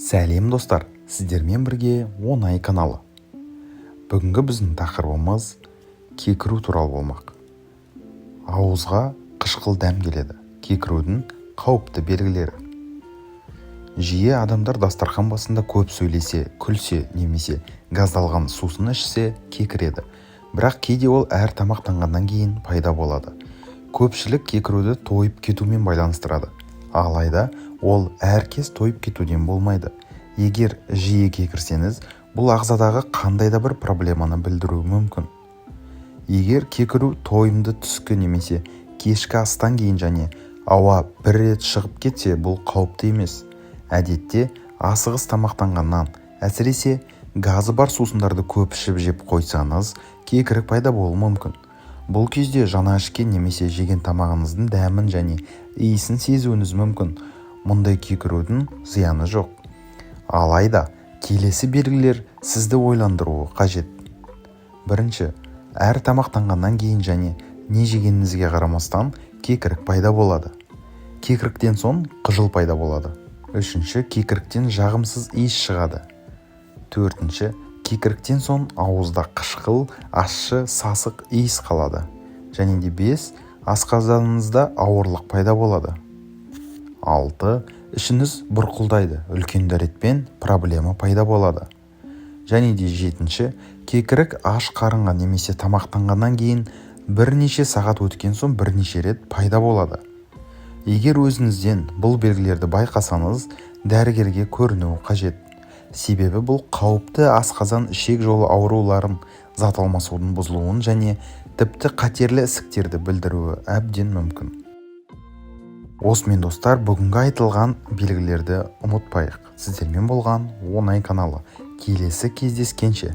Сәлем достар, сіздермен бірге оңай каналы. Бүгінгі біздің тақырыбымыз кекіру туралы болмақ. Ауызға қышқыл дәм келеді. Кекірудің қауіпті белгілері. Жиі адамдар дастархан басында көп сөйлесе, күлсе немесе газдалған сусын ішсе кекіреді. Бірақ кейде ол әр тамақтанғаннан кейін пайда болады. Көпшілік кекіруді тойып кетумен байланыстырады. Алайда ол әркез тойып кетуден болмайды. Егер жиі кекірсеңіз, бұл ағзадағы қандай да бір проблеманы білдіруі мүмкін. Егер кекіру тойымды түскі немесе кешкі астан кейін және ауа бір рет шығып кетсе, бұл қауіпті емес. Әдетте асығыс тамақтанғаннан, әсіресе газы бар сусындарды көп ішіп жеп қойсаңыз, кекірік пайда болуы мүмкін. Бұл кезде жаңа ішкен немесе жеген тамағыңыздың дәмін және иісін сезуіңіз мүмкін. Мұндай кекірудің зияны жоқ. Алайда келесі белгілер сізді ойландыруы қажет. Бірінші, әр тамақтанғаннан кейін және не жегеніңізге қарамастан кекірік пайда болады. Кекіріктен соң қыжыл пайда болады. Үшінші, кекіріктен жағымсыз иіс шығады. Төртінші, кекіріктен соң ауызда қышқыл, ащы, сасық иіс қалады. Және де 5, асқазаныңызда ауырлық пайда болады. 6, ішіңіз бұрқылдайды, үлкен дәретпен проблема пайда болады. Және де 7, кекірік аш қарынға немесе тамақтанғаннан кейін бірнеше сағат өткен соң бірнеше рет пайда болады. Егер өзіңізден бұл белгілерді байқасаңыз, дәрігерге көрінуі қажет. Себебі бұл қауіпті асқазан ішек жолы ауруларын, зат алмасудың бұзылуын және тіпті қатерлі ісіктерді білдіруі әбден мүмкін. Осымен достар, бүгінгі айтылған белгілерді ұмытпайық. Сіздермен болған оңай каналы. Келесі кездескенше.